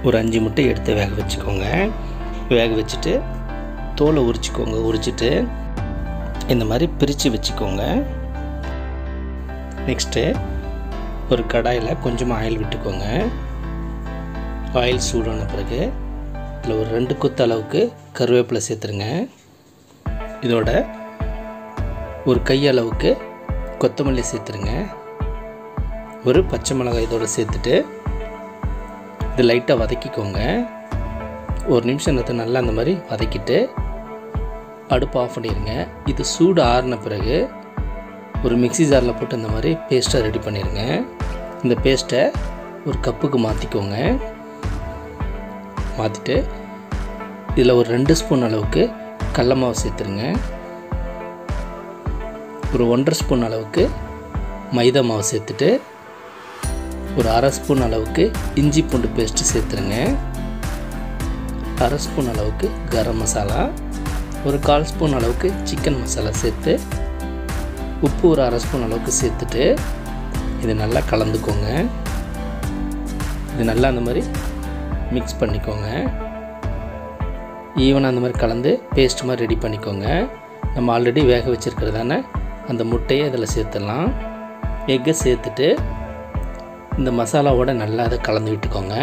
ஒரு 5 முட்டை எடுத்து வேக வச்சுக்கோங்க. வேக வச்சுட்டு தோலை உரிச்சிக்கோங்க. உரிச்சிட்டு இந்த மாதிரி பிரித்து வச்சுக்கோங்க. நெக்ஸ்ட்டு ஒரு கடாயில் கொஞ்சமாக ஆயில் விட்டுக்கோங்க. ஆயில் சூடான பிறகு இதில் ஒரு 2 கொத்து அளவுக்கு கருவேப்பிலை சேர்த்துருங்க. இதோட ஒரு கையளவுக்கு கொத்தமல்லி சேர்த்துருங்க. ஒரு பச்சை மிளகாய் இதோடு சேர்த்துட்டு இது லைட்டாக வதக்கிக்கோங்க. ஒரு நிமிஷம் நேரத்தை நல்லா அந்த மாதிரி வதக்கிட்டு அடுப்பு ஆஃப் பண்ணிடுங்க. இது சூடு ஆறின பிறகு ஒரு மிக்ஸி ஜாரில் போட்டு இந்த மாதிரி பேஸ்ட்டாக ரெடி பண்ணிடுங்க. இந்த பேஸ்ட்டை ஒரு கப்புக்கு மாற்றிக்கோங்க. மாற்றிட்டு இதில் ஒரு 2 ஸ்பூன் அளவுக்கு கடல மாவு சேர்த்துருங்க. ஒரு 1.5 ஸ்பூன் அளவுக்கு மைதா மாவு சேர்த்துட்டு ஒரு 1/2 ஸ்பூன் அளவுக்கு இஞ்சி பூண்டு பேஸ்ட்டு சேர்த்துருங்க. 1/2 ஸ்பூன் அளவுக்கு கரம் மசாலா, ஒரு 1/4 ஸ்பூன் அளவுக்கு சிக்கன் மசாலா சேர்த்து உப்பு ஒரு 1/2 ஸ்பூன் அளவுக்கு சேர்த்துட்டு இது நல்லா கலந்துக்கோங்க. இது நல்லா அந்த மாதிரி மிக்ஸ் பண்ணிக்கோங்க. ஈவனாக அந்த மாதிரி கலந்து பேஸ்ட் மாதிரி ரெடி பண்ணிக்கோங்க. நம்ம ஆல்ரெடி வேக வச்சுருக்கிறதான அந்த முட்டையை இதில் சேர்த்துடலாம். எக்கை சேர்த்துட்டு இந்த மசாலாவோட நல்லா அதை கலந்து விட்டுக்கோங்க.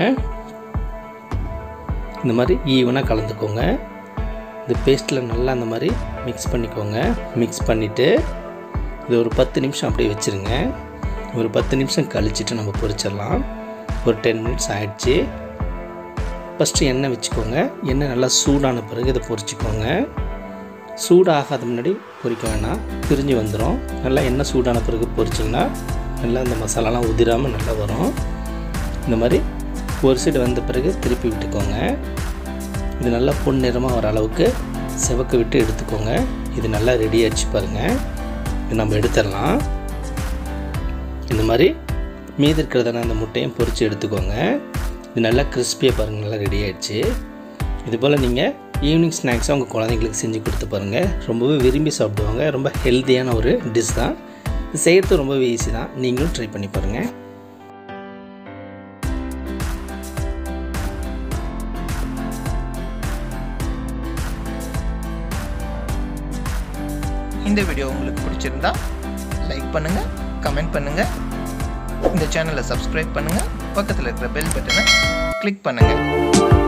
இந்த மாதிரி ஈவனாக கலந்துக்கோங்க. இந்த பேஸ்ட்டில் நல்லா அந்த மாதிரி மிக்ஸ் பண்ணிக்கோங்க. மிக்ஸ் பண்ணிவிட்டு இது ஒரு 10 நிமிஷம் அப்படியே வச்சுருங்க. ஒரு 10 நிமிஷம் கழிச்சிட்டு நம்ம பொரிச்சிடலாம். ஒரு 10 மினிட்ஸ் ஆகிடுச்சு. ஃபஸ்ட்டு எண்ணெய் வச்சுக்கோங்க. எண்ணெய் நல்லா சூடான பிறகு இதை பொரிச்சிக்கோங்க. சூடாகாத முன்னாடி பொரிக்க வேணாம், பிரிஞ்சு வந்துடும். நல்லா எண்ணெய் சூடான பிறகு பொரிச்சிங்கன்னா நல்லா இந்த மசாலாலாம் உதிராமல் நல்லா வரும். இந்த மாதிரி ஒரு சைடு வந்த பிறகு திருப்பி விட்டுக்கோங்க. இது நல்லா பொன்னிறமாக வர அளவுக்கு செவக்க விட்டு எடுத்துக்கோங்க. இது நல்லா ரெடி ஆகிடுச்சு பாருங்கள். இது நம்ம எடுத்துடலாம். இந்த மாதிரி மீதி இருக்கிறதான அந்த முட்டையும் பொரித்து எடுத்துக்கோங்க. இது நல்லா கிறிஸ்பியாக பாருங்கள், நல்லா ரெடி ஆகிடுச்சு. இதுபோல் நீங்கள் ஈவினிங் ஸ்நாக்ஸாக உங்கள் குழந்தைங்களுக்கு செஞ்சு கொடுத்து பாருங்கள். ரொம்பவே விரும்பி சாப்பிடுவாங்க. ரொம்ப ஹெல்த்தியான ஒரு டிஷ் தான். இது செய்கிறது ரொம்பவே ஈஸி தான். நீங்களும் ட்ரை பண்ணி பாருங்கள். இந்த வீடியோ உங்களுக்கு பிடிச்சிருந்தா லைக் பண்ணுங்கள், கமெண்ட் பண்ணுங்கள், இந்த சேனலை சப்ஸ்கிரைப் பண்ணுங்கள், பக்கத்தில் இருக்கிற பெல் பட்டனை கிளிக் பண்ணுங்கள்.